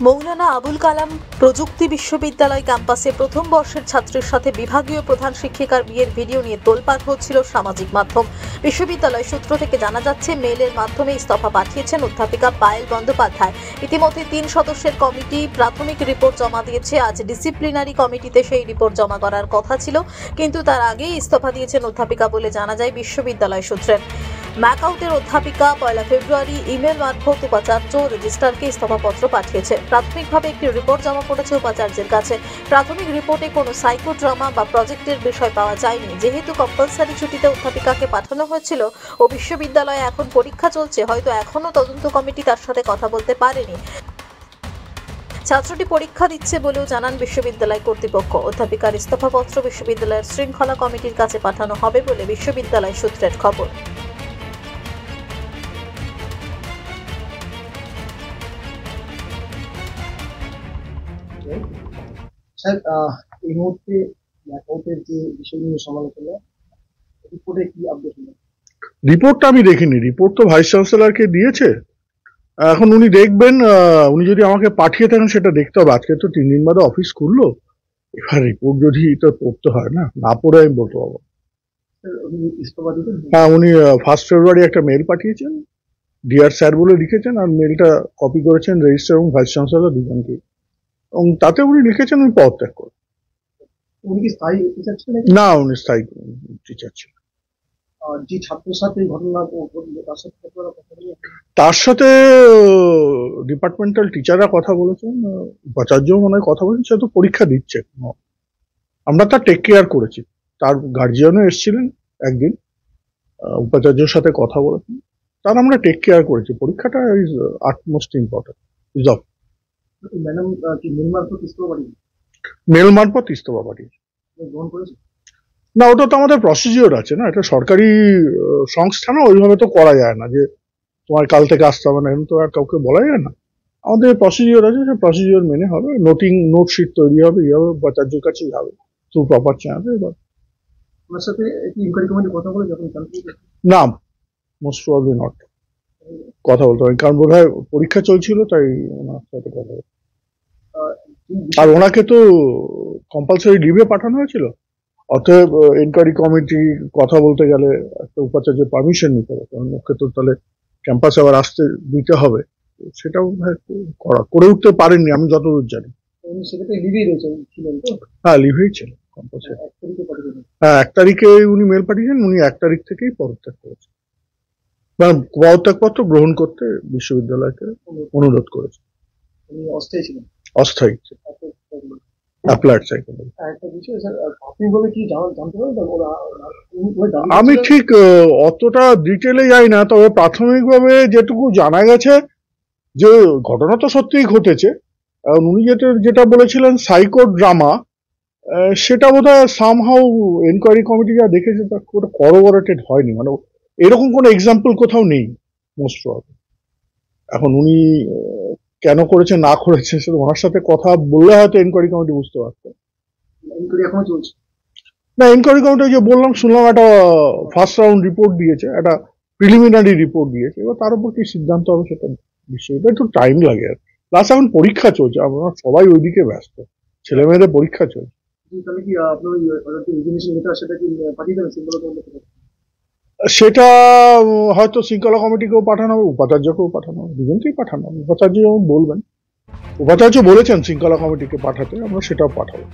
মৌলানা আবুল কালাম প্রযুক্তি বিশ্ববিদ্যালয় ক্যাম্পাসে প্রথম বর্ষের ছাত্রের সাথে বিভাগীয় প্রধান শিক্ষিকার বিয়ের ভিডিও নিয়ে তোলপাড় হচ্ছিল সামাজিক মাধ্যম। বিশ্ববিদ্যালয় সূত্র থেকে জানা যাচ্ছে, মেইলের মাধ্যমে ইস্তফা পাঠিয়েছেন অধ্যাপিকা পায়েল বন্দ্যোপাধ্যায়। ইতিমধ্যে 3 সদস্যের কমিটি প্রাথমিক রিপোর্ট জমা দিয়েছে। আজ ডিসিপ্লিনারি কমিটিতে সেই রিপোর্ট জমা করার কথা ছিল, কিন্তু তার আগেই ইস্তফা দিয়েছেন অধ্যাপিকা বলে জানা যায় বিশ্ববিদ্যালয় সূত্রে। ম্যাকআউটের অধ্যাপিকা 1 ফেব্রুয়ারি ইমেল মারফত উপাচার্য রেজিস্ট্রারকে ইস্তফাপত্র পাঠিয়েছে। প্রাথমিকভাবে একটি রিপোর্ট জমা পড়েছে উপাচার্যের কাছে। প্রাথমিক রিপোর্টে কোনো সাইকোড্রামা বা প্রজেক্টের বিষয় পাওয়া যায়নি। যেহেতু কম্পালসারি ছুটিতে অধ্যাপিকাকে পাঠানো হয়েছিল ও বিশ্ববিদ্যালয়ে এখন পরীক্ষা চলছে, হয়তো এখনও তদন্ত কমিটি তার সাথে কথা বলতে পারেনি। ছাত্রটি পরীক্ষা দিচ্ছে বলেও জানান বিশ্ববিদ্যালয় কর্তৃপক্ষ। অধ্যাপিকার ইস্তফাপত্র বিশ্ববিদ্যালয়ের শৃঙ্খলা কমিটির কাছে পাঠানো হবে বলে বিশ্ববিদ্যালয় সূত্রের খবর। স্যার, এই মুহূর্তে ম্যাকআউটের যে বিষয় নিয়ে সমালোচনা, রিপোর্টে কি আপডেট হলো? রিপোর্টটা আমি দেখিনি। রিপোর্ট তো ভাইস চ্যান্সেলরকে দিয়েছে, এখন উনি দেখবেন। উনি যদি আমাকে পাঠিয়ে থাকেন সেটা দেখতে হবে। আজকে তো 3 দিন বাদে অফিস খুললো, এবার রিপোর্ট যদি এটা পড়তে হয়, না পড়ে আমি বলতে পারবো। হ্যাঁ, উনি 1 ফেব্রুয়ারি একটা মেল পাঠিয়েছেন, ডিয়ার স্যার বলে লিখেছেন, আর মেলটা কপি করেছেন রেজিস্ট্রার এবং ভাইস চ্যান্সেলর দুজনকে, এবং তাতে উনি লিখেছেন উনি পদত্যাগ করেন। উনি কি স্থায়ী টিচার ছিলেন? না, উনি স্থায়ী টিচার ছিলেন। যে ছাত্রের সাথে এই ঘটনা ঘটলো তার সাথে ডিপার্টমেন্টাল টিচাররা কথা বলেছেন, উপাচার্য মনে হয় কথা বলেছেন। সে তো পরীক্ষা দিচ্ছে, আমরা তার টেক কেয়ার করেছি। তার গার্জিয়ানও এসেছিলেন একদিন, উপাচার্যের সাথে কথা বলেছেন, তার আমরা টেক কেয়ার করেছি। পরীক্ষাটা ইজ আটমোস্ট ইম্পর্টেন্ট। ম্যাডাম কি মেল মারফত ইস্তফা পাঠিয়েছে? মেল মারফত ইস্তফা পাঠিয়েছে। গ্রহণ করেছে না, ওটা তো আমাদের প্রসিডিওর আছে না, এটা সরকারি সংস্থা না, ওইভাবে তো করা যায় না যে তোমার কাল থেকে আসতে হবে না, এরকম তো আর কাউকে বলা যায় না। আমাদের প্রসিডিওর আছে, সেই প্রসিডিওর মেনে হবে। নোটশিট তৈরি হবে, উপাচার্যের কাছেই হবে থ্রু প্রপার চ্যানেল। ওনার সাথে কি ইনকোয়ারি কমিটি কথা বলে যখন জানতে? না, মোস্ট প্রবাবলি নট, কথা বলতে হবে, কারণ বোধ হয় পরীক্ষা চলছিল, তাই ওনার সাথে কথা বলতে। আর ওনাকে তো কম্পালসারি লিভে পাঠানো হয়েছিল, অতএব ইনকোয়ারি কমিটি কথা বলতে গেলে একটা উপাচার্যের পারমিশন নিতে হবে, কারণ ওকে তো তাহলে ক্যাম্পাসে আবার আসতে দিতে হবে। সেটাও করে উঠতে পারেননি আমি যতদূর জানি। হ্যাঁ, লিভেই ছিল কম্পালসারি। হ্যাঁ, 1 তারিখে উনি মেল পাঠিয়েছেন, উনি 1 তারিখ থেকেই পদত্যাগ করেছেন, মানে পদত্যাগপত্র গ্রহণ করতে বিশ্ববিদ্যালয়কে অনুরোধ করেছে। অস্থায়ী অ্যাপ্লাইড সাইকোলজি। আমি ঠিক অতটা ডিটেলে যাই না, তবে প্রাথমিকভাবে যেটুকু জানা গেছে যে ঘটনা তো সত্যিই ঘটেছে। উনি যেটা বলেছিলেন সাইকোড্রামা, সেটা বোধহয় সামহাউ এনকোয়ারি কমিটি যা দেখেছে তা ওটা করোবরেটেড হয়নি, মানে এরকম কোনো এক্সাম্পল কোথাও নেই মোস্ট প্রবাবলি। এখন উনি কেন করেছে না করেছে সেটা ওনার সাথে কথা বললে হয়তো এনকোয়ারি কমিটি বুঝতে পারতো। না, এনকোয়ারি কমিটি যে বললাম, শুনলাম একটা ফার্স্ট রাউন্ড রিপোর্ট দিয়েছে, একটা প্রিলিমিনারি রিপোর্ট দিয়েছে। এবার তার উপর কি সিদ্ধান্ত হবে সেটা বিষয়টা একটু টাইম লাগে। আর প্লাস এখন পরীক্ষা চলছে, আমরা সবাই ওইদিকে ব্যস্ত, ছেলে মেয়েদের পরীক্ষা চলছে। সেটা হয়তো শৃঙ্খলা কমিটিকেও পাঠানো হবে, উপাচার্যকেও পাঠানো হবে, দুজনকেই পাঠানো হবে। উপাচার্য যেমন বলবেন, উপাচার্য বলেছেন শৃঙ্খলা কমিটিকে পাঠাতে, আমরা সেটাও পাঠাবো।